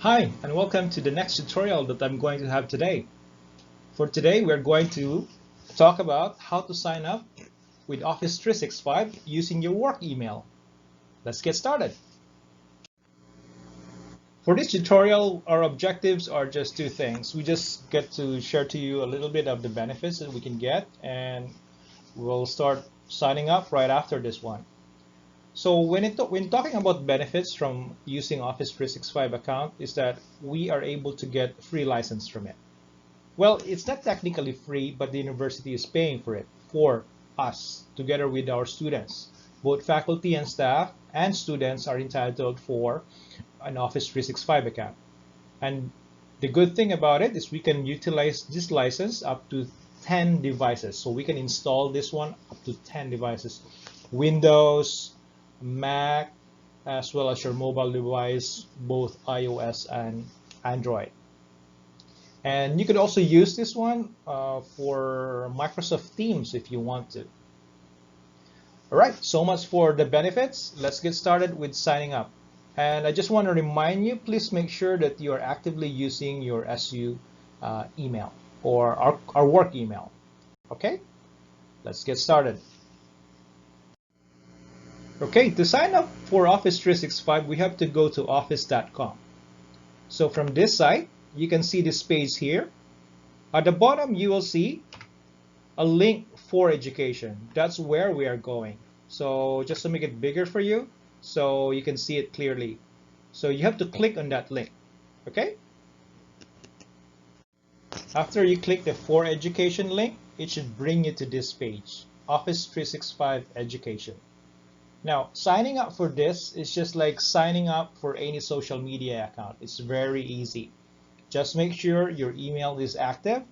Hi, and welcome to the next tutorial that I'm going to have today. For today, we're going to talk about how to sign up with Office 365 using your work email. Let's get started. For this tutorial, our objectives are just two things. We just get to share to you a little bit of the benefits that we can get, and we'll start signing up right after this one. So when talking about benefits from using Office 365 account is that we are able to get free license from it. Well, it's not technically free, but the university is paying for it for us, together with our students. Both faculty and staff and students are entitled for an Office 365 account. And the good thing about it is we can utilize this license up to 10 devices. So we can install this one up to 10 devices. Windows, Mac, as well as your mobile device, both iOS and Android. And you could also use this one for Microsoft Teams if you want to. All right, so much for the benefits. Let's get started with signing up. And I just want to remind you, please make sure that you are actively using your SU email or our work email. Okay, let's get started. Okay, to sign up for Office 365, we have to go to office.com. So from this site, you can see this page here. At the bottom, you will see a link for education. That's where we are going. So just to make it bigger for you, so you can see it clearly. So you have to click on that link, okay? After you click the For Education link, it should bring you to this page, Office 365 Education. Now, signing up for this is just like signing up for any social media account. It's very easy. Just make sure your email is active.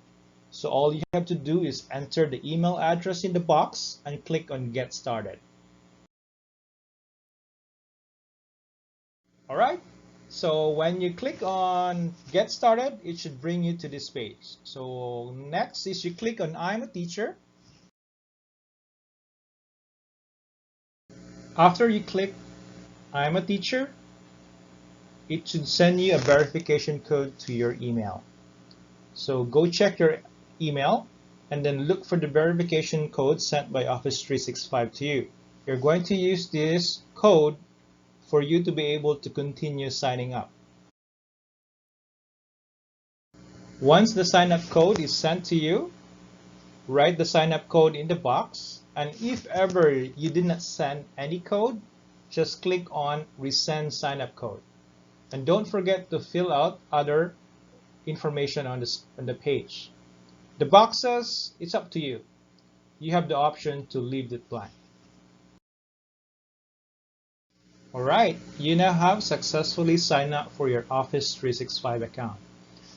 So all you have to do is enter the email address in the box and click on Get Started. All right. So when you click on Get Started, it should bring you to this page. So next is you click on I'm a teacher. After you click I'm a teacher, it should send you a verification code to your email. So go check your email and then look for the verification code sent by Office 365 to you. You're going to use this code for you to be able to continue signing up. Once the sign up code is sent to you, write the sign up code in the box, and if ever you did not send any code, just click on resend sign up code. And don't forget to fill out other information on the page. The boxes, it's up to you. You have the option to leave it blank. All right, you now have successfully signed up for your Office 365 account.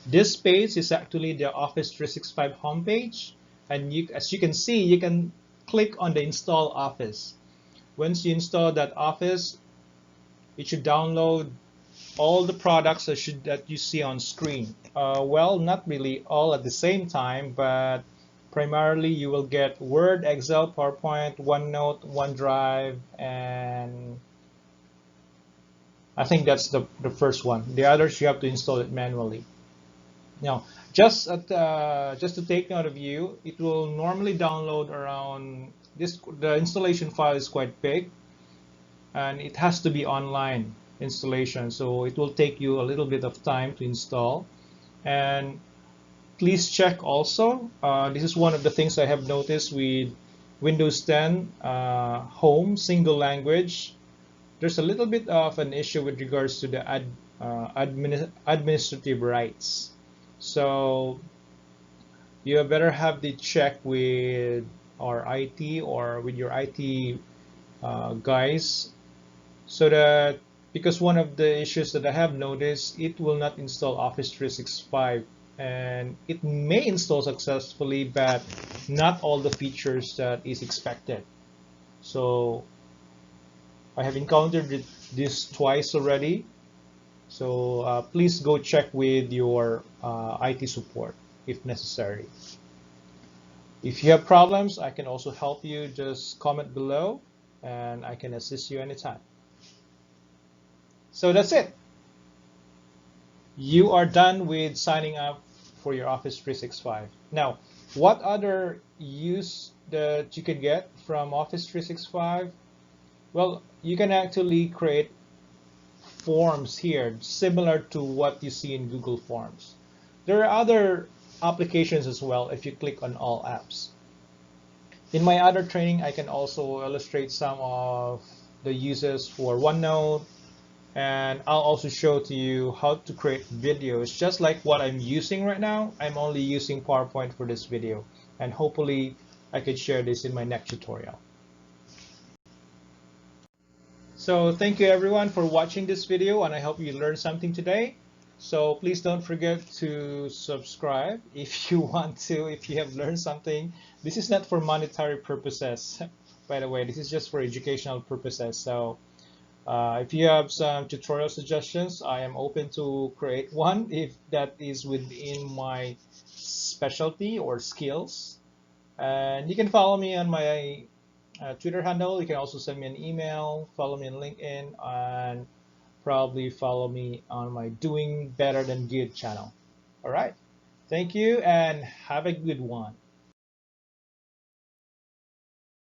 This page is actually the Office 365 homepage, and as you can see, you can click on the Install Office. Once you install that Office, it should download all the products that you see on screen. Well, not really all at the same time, but primarily you will get Word, Excel, PowerPoint, OneNote, OneDrive, and I think that's the first one. The others you have to install it manually. Now, just to take note of you, it will normally download around this. The installation file is quite big, and it has to be online installation, so it will take you a little bit of time to install. And please check also. This is one of the things I have noticed with Windows 10 Home single language. There's a little bit of an issue with regards to the administrative rights. So you better have the check with our IT or with your IT guys, so that, because one of the issues that I have noticed, it will not install Office 365, and it may install successfully, but not all the features that is expected. So I have encountered this twice already. So please go check with your IT support if necessary. If you have problems, I can also help you. Just comment below and I can assist you anytime. So that's it. you are done with signing up for your Office 365. Now, what other use that you can get from Office 365? Well, you can actually create forms here, similar to what you see in Google Forms. There are other applications as well if you click on all apps. In my other training, I can also illustrate some of the uses for OneNote, and I'll also show to you how to create videos just like what I'm using right now. I'm only using PowerPoint for this video, and hopefully I could share this in my next tutorial. So thank you everyone for watching this video, and I hope you learned something today. So please don't forget to subscribe if you want to, if you have learned something. This is not for monetary purposes, by the way. This is just for educational purposes. So if you have some tutorial suggestions, I am open to create one if that is within my specialty or skills. And you can follow me on my Twitter handle. You can also send me an email, follow me on LinkedIn, and probably follow me on my Doing Better Than Good channel. All right. Thank you and have a good one.